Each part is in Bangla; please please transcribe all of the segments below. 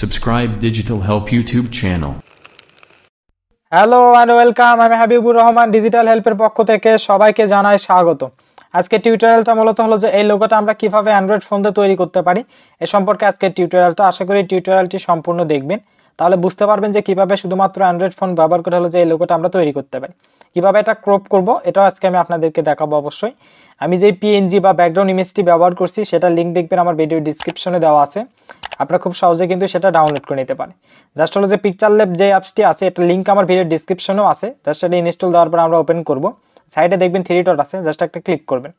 Subscribe Digital Help YouTube channel. Hello and welcome. আমি হাবিবুর রহমান, ডিজিটাল হেল্পের পক্ষ থেকে সবাইকে জানাই স্বাগত। আজকে টিউটোরিয়ালটা মূলত হলো যে এই লোগোটা আমরা কিভাবে অ্যান্ড্রয়েড ফোন দিয়ে তৈরি করতে পারি এ সম্পর্কে আজকে টিউটোরিয়ালটা। আশা করি টিউটোরিয়ালটি সম্পূর্ণ দেখবেন, তাহলে বুঝতে পারবেন যে কিভাবে শুধুমাত্র অ্যান্ড্রয়েড ফোন ব্যবহার করে হলো যে এই লোগোটা আমরা তৈরি করতে পারি। কিভাবে এটা ক্রপ করব এটাও আজকে আমি আপনাদেরকে দেখাবো। অবশ্যই আমি যে পিএনজি বা ব্যাকগ্রাউন্ড ইমেজটি ব্যবহার করছি সেটার লিঙ্ক দেখবেন আমার ভিডিও ডিসক্রিপশনে দেওয়া আছে। আপনারা খুব সহজে কিন্তু সেটা ডাউনলোড করে নিতে পারেন। জাস্ট হলো যে পিকচারল্যাব যে অ্যাপসটি আছে এটার লিঙ্ক আমার ভিডিও ডিসক্রিপশনেও আছে। জাস্ট এটা ইনস্টল দেওয়ার পর আমরা ওপেন করব। সাইডে দেখবেন 3 ডট আছে, জাস্ট একটা ক্লিক করবেন।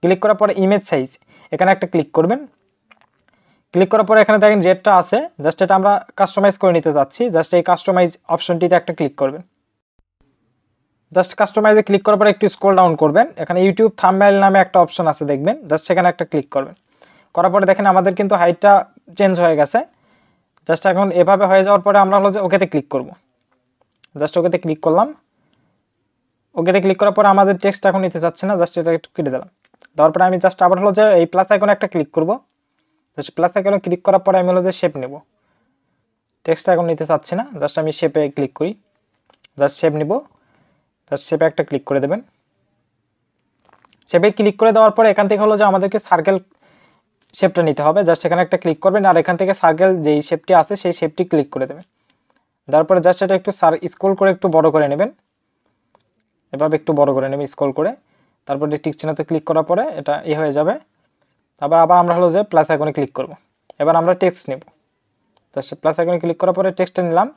ক্লিক করার পরে ইমেজ সাইজ এখানে একটা ক্লিক করবেন। ক্লিক করার পরে এখানে দেখেন জেডটা আছে, জাস্ট এটা আমরা কাস্টমাইজ করে নিতে যাচ্ছি। জাস্ট এই কাস্টমাইজ অপশনটিতে একটা ক্লিক করবেন। জাস্ট কাস্টমাইজে ক্লিক করার পরে একটু স্ক্রল ডাউন করবেন। এখানে ইউটিউব থাম্বনেইল নামে একটা অপশন আছে দেখবেন, জাস্ট সেখানে একটা ক্লিক করবেন। করার পরে দেখেন আমাদের কিন্তু হাইটটা চেঞ্জ হয়ে গেছে। জাস্ট এখন এভাবে হয়ে যাওয়ার পরে আমরা হলো যে ওকেতে ক্লিক করব। জাস্ট ওকেতে ক্লিক করলাম। ওকেতে ক্লিক করার পরে আমাদের টেক্সট এখন নিতে যাচ্ছে না, জাস্ট এটা একটু কেটে দিলাম। দেওয়ার পরে আমি জাস্ট আবার হলো যে এই প্লাস আইকনে একটা ক্লিক করব। জাস্ট প্লাস আইকনে ক্লিক করার পরে আমি হলো যে শেপ নেব। টেক্সটটা এখন নিতে চাচ্ছি না, জাস্ট আমি শেপে ক্লিক করি। জাস্ট শেপ নিব, জাস্ট শেপে একটা ক্লিক করে দেবেন। শেপে ক্লিক করে দেওয়ার পরে এখান থেকে হলো যে আমাদেরকে সার্কেল শেপটা নিতে হবে। জাস্ট এখানে একটা ক্লিক করবেন আর এখান থেকে সার্কেল যেই শেপটি আছে সেই শেপটি ক্লিক করে দেবেন। তারপরে জাস্ট এটা একটু স্ক্রল করে একটু বড় করে নেবেন। এভাবে একটু বড় করে নেবেন স্ক্রল করে। তারপরে টিক চিহ্নতে ক্লিক করার পরে এটা হয়ে যাবে। তারপর আবার আমরা হলো যে প্লাস আইকনে ক্লিক করব। এবার আমরা টেক্সট নেব। জাস্ট প্লাস আইকনে ক্লিক করার পরে টেক্সটটা নিলাম।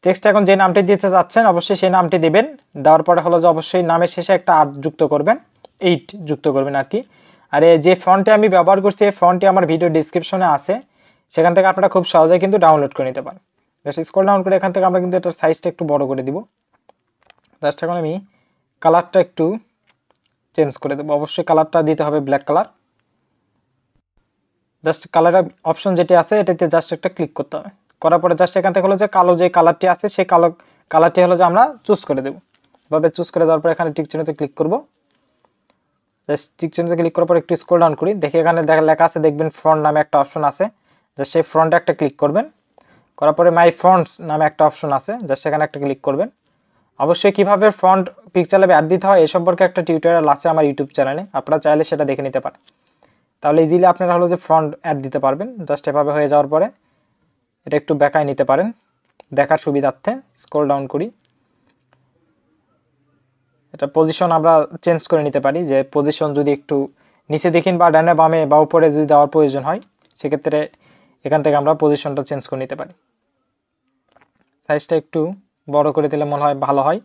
টেক্সট এখন যে নামটি দিতে যাচ্ছেন অবশ্যই সেই নামটি দিবেন। দেওয়ার পরে হলো যে অবশ্যই নামের শেষে একটা 8 যুক্ত করবেন, 8 যুক্ত করবেন আর কি। আর এই যে ফন্টটি আমি ব্যবহার করছি এই ফন্টটি আমার ভিডিও ডিসক্রিপশনে আছে, সেখান থেকে আপনারা খুব সহজেই কিন্তু ডাউনলোড করে নিতে পারেন। জাস্ট স্ক্রল ডাউন করে এখান থেকে আমরা কিন্তু এটার সাইজটা একটু বড় করে দিব। জাস্ট এখন আমি কালারটা একটু চেঞ্জ করে দেবো। অবশ্যই কালারটা দিতে হবে ব্ল্যাক কালার। জাস্ট কালারের অপশন যেটি আছে এটাতে জাস্ট একটা ক্লিক করতে হবে। করার পরে জাস্ট এখান থেকে হলো যে কালো যে কালারটি আছে সেই কালারটি হলো যে আমরা চুজ করে দেবো। এভাবে চুজ করে দেওয়ার পর এখানে টিক চিহ্নতে ক্লিক করব। জাস্ট টিক চিহ্নতে ক্লিক করার পর একটু স্ক্রল ডাউন করি, দেখি এখানে লেখা আছে দেখবেন ফন্ট নামে একটা অপশন আছে। জাস্ট সেই ফন্টে একটা ক্লিক করবেন। করার পরে মাই ফন্টস নামে একটা অপশন আছে, জাস্ট সেখানে একটা ক্লিক করবেন। অবশ্যই কিভাবে ফন্ট পিকচারল্যাবে অ্যাড দিতে হয় এই সম্পর্কে একটা টিউটোরিয়াল আছে আমার ইউটিউব চ্যানেলে, আপনারা চাইলে সেটা দেখে নিতে পারেন। তাহলে ইজিলি আপনারা হলো যে ফন্ট অ্যাড দিতে পারবেন। জাস্ট এভাবে হয়ে যাওয়ার পরে এটা একটু বেঁকায় নিতে পারেন দেখার সুবিধার্থে। স্ক্রল ডাউন করি, এটা পজিশন আমরা চেঞ্জ করে নিতে পারি, যে পজিশন যদি একটু নিচে দেখিন বা ডানে বামে বা উপরে যদি দেওয়ার প্রয়োজন হয় সেক্ষেত্রে এখান থেকে আমরা পজিশনটা চেঞ্জ করে নিতে পারি। সাইজটা একটু বড় করে দিলে মনে হয় ভালো হয়।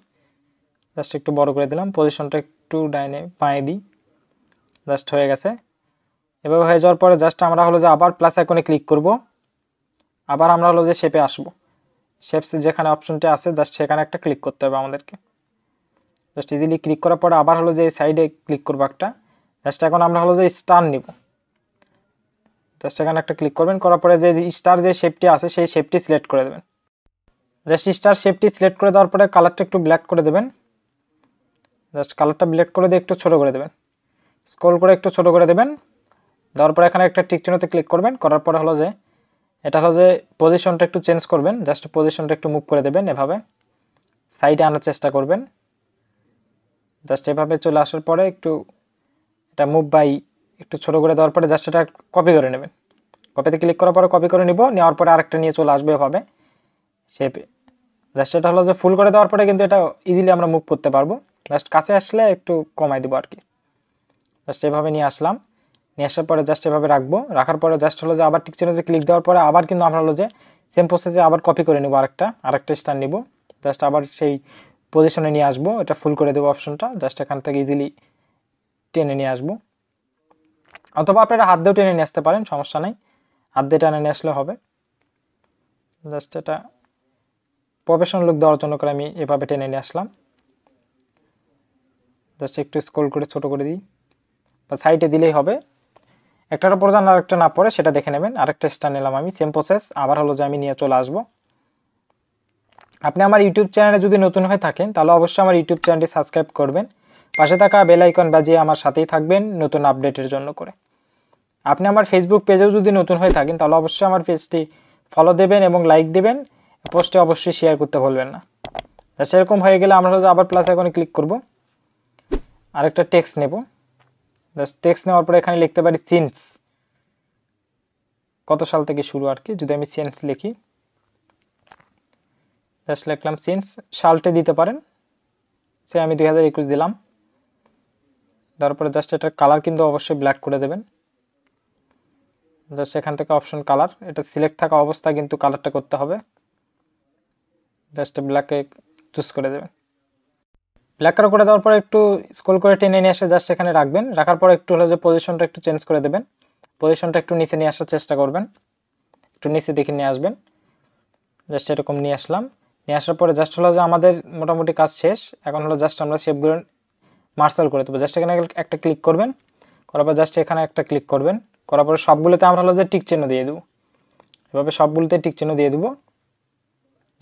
জাস্ট একটু বড় করে দিলাম, পজিশনটা একটু ডাইনে বাঁয়ে দিই। জাস্ট হয়ে গেছে। এভাবে হয়ে যাওয়ার পরে জাস্ট আমরা হলো যে আবার প্লাস আইকনে ক্লিক করব। আবার আমরা হলো যে শেপে আসবো। শেপসে যেখানে অপশনটি আছে জাস্ট সেখানে একটা ক্লিক করতে হবে আমাদেরকে। জাস্ট ইজিলি ক্লিক করার পরে আবার হলো যে এই সাইডে ক্লিক করবো একটা। জাস্ট এখন আমরা হলো যে স্টার নিব। জাস্ট এখানে একটা ক্লিক করবেন। করার পরে যে স্টার যে শেপটি আছে সেই শেপটি সিলেক্ট করে দেবেন। জাস্ট স্টার শেপটি সিলেক্ট করে দেওয়ার পরে কালারটা একটু ব্ল্যাক করে দেবেন। জাস্ট কালারটা ব্ল্যাক করে দিয়ে একটু ছোট করে দেবেন। স্ক্রল করে একটু ছোট করে দেবেন। দেওয়ার পরে এখানে একটা টিক চিহ্নতে ক্লিক করবেন। করার পরে হলো যে এটা হলো যে পজিশনটা একটু চেঞ্জ করবেন। জাস্ট পজিশনটা একটু মুভ করে দেবেন, এভাবে সাইডে আনার চেষ্টা করবেন। জাস্ট এভাবে চলে আসার পরে একটু এটা মুভ বাই একটু ছোট করে দেওয়ার পরে জাস্ট এটা কপি করে নেবেন। কপিতে ক্লিক করার পরে কপি করে নেওয়ার পরে আরেকটা নিয়ে চলে আসবে এভাবে শেপে। জাস্ট এটা হলো যে ফুল করে দেওয়ার পরে কিন্তু এটা ইজিলি আমরা মুভ করতে পারবো। জাস্ট কাছে আসলে একটু কমাই দেবো আর কি। জাস্ট এভাবে নিয়ে আসলাম। নিয়ে আসার পরে জাস্ট এভাবে রাখবো। রাখার পরে জাস্ট হলো যে আবার টিক চিহ্নতে ক্লিক দেওয়ার পরে আবার কিন্তু আমরা হলো যে সেম প্রসেসে আবার কপি করে নেবো, আরেকটা স্টার নিব। জাস্ট আবার সেই পজিশনে নিয়ে আসবো, এটা ফুল করে দেবো অপশনটা। জাস্ট এখান থেকে ইজিলি টেনে নিয়ে আসবো, অথবা আপনারা হাত দিয়েও টেনে নিয়ে আসতে পারেন, সমস্যা নেই। হাত দিয়ে টেনে নিয়ে আসলে হবে। জাস্ট এটা প্রফেশনাল লুক দেওয়ার জন্য করে আমি এভাবে টেনে নিয়ে আসলাম। জাস্ট একটু স্ক্রল করে ছোট করে দিই বা সাইডে দিলেই হবে। একটার উপর যেন আরেকটা না পড়ে সেটা দেখে নেবেন। আরেকটা স্টার নিলাম আমি, সেম প্রসেস আবার হলো যে আমি নিয়ে চলে আসবো। আপনি আমার ইউটিউব চ্যানেলে যদি নতুন হয়ে থাকেন তাহলে অবশ্যই আমার ইউটিউব চ্যানেলটি সাবস্ক্রাইব করবেন। পাশে থাকা বেল আইকন বাজিয়ে আমার সাথেই থাকবেন নতুন আপডেটের জন্য করে। আপনি আমার ফেসবুক পেজেও যদি নতুন হয়ে থাকেন তাহলে অবশ্যই আমার পেজটি ফলো দেবেন এবং লাইক দিবেন, পোস্টে অবশ্যই শেয়ার করতে ভুলবেন না। সেরকম হয়ে গেলে আমরা হচ্ছে আবার প্লাস আইকনে ক্লিক করব, আরেকটা টেক্সট নেব। জাস্ট টেক্সট নেওয়ার পরে এখানে লিখতে পারি সিন্স, কত সাল থেকে শুরু আর কি। যদি আমি সিন্স লিখি, জাস্ট লিখলাম সিন্স, সালটে দিতে পারেন, সে আমি 2021 দিলাম। তারপরে জাস্ট এটার কালার কিন্তু অবশ্যই ব্ল্যাক করে দেবেন। জাস্ট এখান থেকে অপশন কালার, এটা সিলেক্ট থাকা অবস্থায় কিন্তু কালারটা করতে হবে। জাস্ট ব্ল্যাকে চুজ করে দেবেন। ব্ল্যাক কালার করে দেওয়ার পরে একটু স্ক্রল করে টেনে নিয়ে এসে জাস্ট এখানে রাখবেন। রাখার পর একটু হলো যে পজিশনটা একটু চেঞ্জ করে দেবেন, পজিশনটা একটু নিচে নিয়ে আসার চেষ্টা করবেন, একটু নিচে দেখে নিয়ে আসবেন। জাস্ট এরকম নিয়ে আসলাম। নিয়ে আসার পরে জাস্ট হলো যে আমাদের মোটামুটি কাজ শেষ। এখন হলো জাস্ট আমরা শেপগুলো মার্শাল করে দেবো। জাস্ট এখানে একটা ক্লিক করবেন, করার পর জাস্ট এখানে একটা ক্লিক করবেন, করার পরে সবগুলোতে আমরা হলো যে টিক চিহ্ন দিয়ে দেবো। এভাবে সবগুলোতে টিক চিহ্ন দিয়ে দেবো,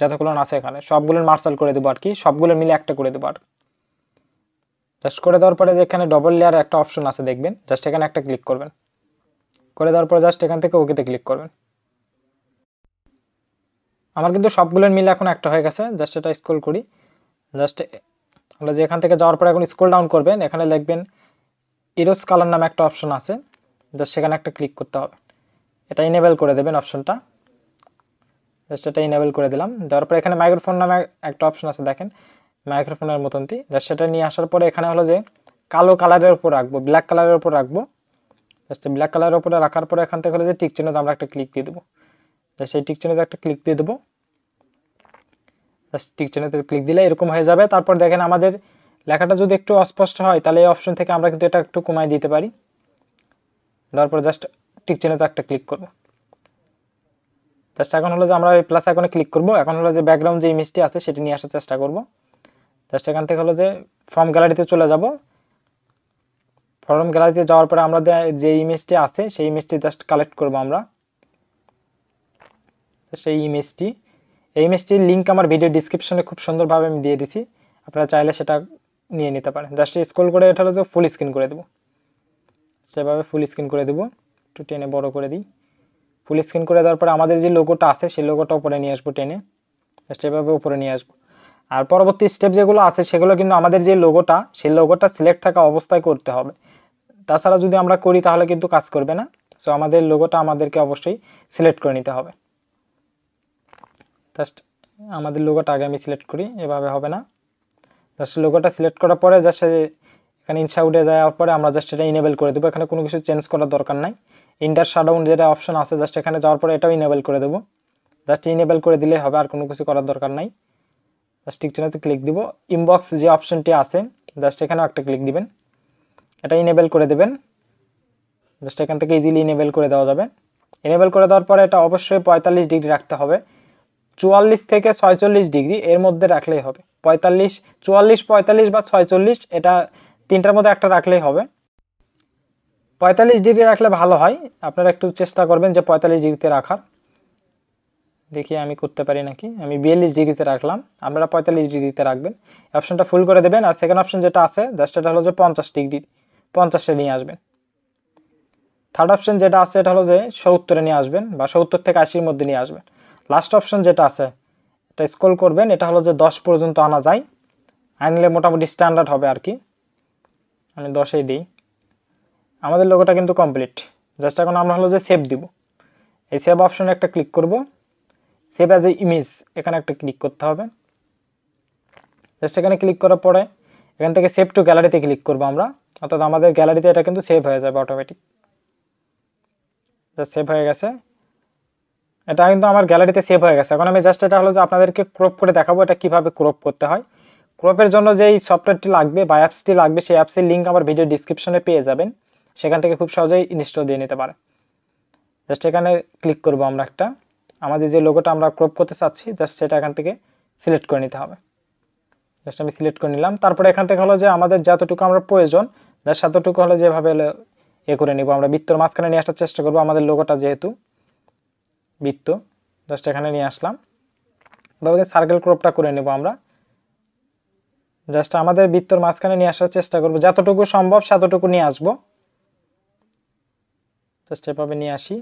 যতগুলো আছে এখানে সবগুলোর মার্শাল করে দেবো আর কি, সবগুলো মিলে একটা করে দেবো আর। জাস্ট করে দেওয়ার পরে এখানে ডবল লেয়ার একটা অপশন আছে দেখবেন, জাস্ট এখানে একটা ক্লিক করবেন। করে দেওয়ার পরে জাস্ট এখান থেকে ওকেতে ক্লিক করবেন। আমার কিন্তু সবগুলোর মিলে এখন একটা হয়ে গেছে। জাস্ট এটা স্ক্রল করি, জাস্ট আমরা যে এখান থেকে যাওয়ার পরে এখন স্ক্রল ডাউন করবেন, এখানে লিখবেন ইরোস কালার নামে একটা অপশন আছে, জাস্ট সেখানে একটা ক্লিক করতে হবে। এটা ইনেবল করে দেবেন অপশনটা, জাস্ট এটা ইনেবল করে দিলাম। দেওয়ার পরে এখানে মাইক্রোফোন নামে একটা অপশন আছে দেখেন, মাইক্রোফোনের মতনটি, জাস্ট সেটা নিয়ে আসার পরে এখানে হলো যে কালো কালারের উপর রাখবো, ব্ল্যাক কালারের উপর রাখবো। জাস্ট ব্ল্যাক কালারের উপরে রাখার পরে এখান থেকে হলো যে টিক চিহ্নতে আমরা একটা ক্লিক দিয়ে দেবো। জাস্ট সেই টিক চিহ্নতে একটা ক্লিক দিয়ে দেবো। জাস্ট টিক চিহ্নতে ক্লিক দিলে এরকম হয়ে যাবে। তারপর দেখেন আমাদের লেখাটা যদি একটু অস্পষ্ট হয় তাহলে এই অপশন থেকে আমরা কিন্তু এটা একটু কমাই দিতে পারি। তারপর জাস্ট টিক চিহ্নতে একটা ক্লিক করব। জাস্ট এখন হলো যে আমরা এই প্লাস আইকনে ক্লিক করব। এখন হলো যে ব্যাকগ্রাউন্ড যে ইমেজটি আছে সেটা নিয়ে আসার চেষ্টা করব। জাস্ট এখান থেকে হলো যে ফ্রম গ্যালারিতে চলে যাব। ফ্রম গ্যালারিতে যাওয়ার পরে আমরা যে ইমেজটি আছে সেই ইমেজটি জাস্ট কালেক্ট করব আমরা। সেই এই ইমেজটির লিঙ্ক আমার ভিডিও ডিসক্রিপশনে খুব সুন্দরভাবে আমি দিয়ে দিছি, আপনারা চাইলে সেটা নিয়ে নিতে পারেন। জাস্ট স্ক্রল করে এটা হলো যে ফুল স্ক্রিন করে দেবো, সেভাবে ফুল স্ক্রিন করে দেবো। একটু টেনে বড় করে দিই। ফুল স্ক্রিন করে দেওয়ার পরে আমাদের যে লোগোটা আছে সেই লোগোটা উপরে নিয়ে আসবো, টেনে জাস্ট এভাবে উপরে নিয়ে আসবো। আর পরবর্তী স্টেপ যেগুলো আছে সেগুলো কিন্তু আমাদের যে লোগোটা সেই লোগোটা সিলেক্ট থাকা অবস্থায় করতে হবে, তাছাড়া যদি আমরা করি তাহলে কিন্তু কাজ করবে না। সো আমাদের লোগোটা আমাদেরকে অবশ্যই সিলেক্ট করে নিতে হবে। জাস্ট আমাদের লোগোটা আগে আমি সিলেক্ট করি, এভাবে হবে না। জাস্ট লোগোটা সিলেক্ট করার পরে জাস্ট এখানে ইনসাউডে যাওয়ার পরে আমরা জাস্ট এটা ইনেবল করে দেবো। এখানে কোনো কিছু চেঞ্জ করার দরকার নাই। ইন্টার শাডাউন যেটা অপশন আছে জাস্ট এখানে যাওয়ার পরে এটাও ইনেবল করে দেবো। জাস্ট ইনেবল করে দিলেই হবে, আর কোনো কিছু করার দরকার নাই। জাস্ট টিক চিহ্নতে ক্লিক দিব। ইনবক্স যে অপশনটি আছে জাস্ট এখানেও একটা ক্লিক দিবেন, এটা ইনেবল করে দেবেন। জাস্ট এখান থেকে ইজিলি ইনেবল করে দেওয়া যাবে। ইনেবল করে দেওয়ার পরে এটা অবশ্যই 45 ডিগ্রি রাখতে হবে, 44 থেকে 46 ডিগ্রি এর মধ্যে রাখলেই হবে। 44, 44, 45 বা 46 এটা তিনটার মধ্যে একটা রাখলেই হবে। 45 ডিগ্রি রাখলে ভালো হয়, আপনারা একটু চেষ্টা করবেন যে 45 ডিগ্রিতে রাখার। দেখি আমি করতে পারি নাকি, আমি 42 ডিগ্রিতে রাখলাম, আপনারা 45 ডিগ্রিতে রাখবেন। অপশনটা ফুল করে দেবেন। আর সেকেন্ড অপশন যেটা আছে জাস্ট এটা হলো যে 50 ডিগ্রি, 50-এ নিয়ে আসবেন। থার্ড অপশন যেটা আছে এটা হলো যে 70-এ নিয়ে আসবেন বা 70 থেকে 80-এর মধ্যে নিয়ে আসবেন। লাস্ট অপশন যেটা আছে এটা স্ক্রল করবেন, এটা হলো যে 10 পর্যন্ত আনা যায়, আনলে মোটামুটি স্ট্যান্ডার্ড হবে আর কি। আমি 10-এই দিই। আমাদের লোগোটা কিন্তু কমপ্লিট। জাস্ট এখন আমরা হলো যে সেভ দিব। এই সেভ অপশনে একটা ক্লিক করব, সেভ অ্যাজ এ ইমেজ এখানে একটা ক্লিক করতে হবে। জাস্ট এখানে ক্লিক করার পরে এখান থেকে সেভ টু গ্যালারিতে ক্লিক করব আমরা, অর্থাৎ আমাদের গ্যালারিতে এটা কিন্তু সেভ হয়ে যাবে অটোমেটিক। জাস্ট সেভ হয়ে গেছে, এটা কিন্তু আমার গ্যালারিতে সেভ হয়ে গেছে। এখন আমি জাস্ট এটা হলো যে আপনাদেরকে ক্রপ করে দেখাবো এটা কিভাবে ক্রপ করতে হয়। ক্রপের জন্য যেই সফটওয়্যারটি লাগবে বা অ্যাপসটি লাগবে সেই অ্যাপসের লিঙ্ক আমার ভিডিও ডিসক্রিপশনে পেয়ে যাবেন, সেখান থেকে খুব সহজেই ইনস্টল দিয়ে নিতে পারেন। জাস্ট এখানে ক্লিক করব আমরা একটা, আমাদের যে লোগোটা আমরা ক্রপ করতে চাচ্ছি জাস্ট সেটা এখান থেকে সিলেক্ট করে নিতে হবে। জাস্ট আমি সিলেক্ট করে নিলাম। তারপরে এখান থেকে হলো যে আমাদের যতটুকু আমরা প্রয়োজন জাস্ট ততটুকু হলো যেভাবে করে নিব, আমরা বৃত্তর মাঝখানে নিয়ে আসার চেষ্টা করবো। আমাদের লোগোটা যেহেতু বৃত্ত, জাস্ট এখানে নিয়ে আসলাম, এভাবে সার্কেল ক্রপটা করে নেব আমরা। জাস্ট আমাদের বৃত্তর মাঝখানে নিয়ে আসার চেষ্টা করব, যতটুকু সম্ভব ততটুকু নিয়ে আসবো। জাস্ট এভাবে নিয়ে আসি,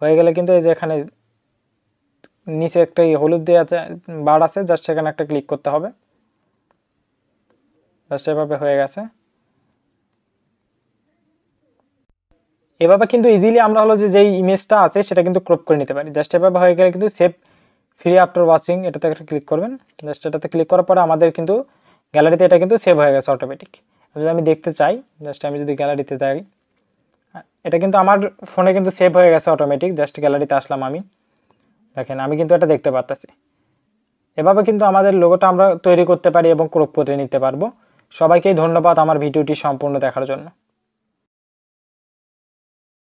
হয়ে গেলে কিন্তু এই যে এখানে নিচে একটা হলুদ দেওয়া আছে বার আছে, জাস্ট সেখানে একটা ক্লিক করতে হবে। জাস্ট এভাবে হয়ে গেছে। এভাবে কিন্তু ইজিলি আমরা হলো যে যেই ইমেজটা আছে সেটা কিন্তু ক্রপ করে নিতে পারি। জাস্ট এভাবে হয়ে গেলে কিন্তু সেভ ফ্রি আফটার ওয়াচিং এটাতে একটা ক্লিক করবেন। জাস্ট এটাতে ক্লিক করার পরে আমাদের কিন্তু গ্যালারিতে এটা কিন্তু সেভ হয়ে গেছে অটোমেটিক। যদি আমি দেখতে চাই, জাস্ট আমি যদি গ্যালারিতে যাই, এটা কিন্তু আমার ফোনে কিন্তু সেভ হয়ে গেছে অটোমেটিক। জাস্ট গ্যালারিতে আসলাম আমি, দেখেন আমি কিন্তু এটা দেখতে পারতেছি। এভাবে কিন্তু আমাদের লোগোটা আমরা তৈরি করতে পারি এবং ক্রপ করে নিতে পারবো। সবাইকেই ধন্যবাদ আমার ভিডিওটি সম্পূর্ণ দেখার জন্য।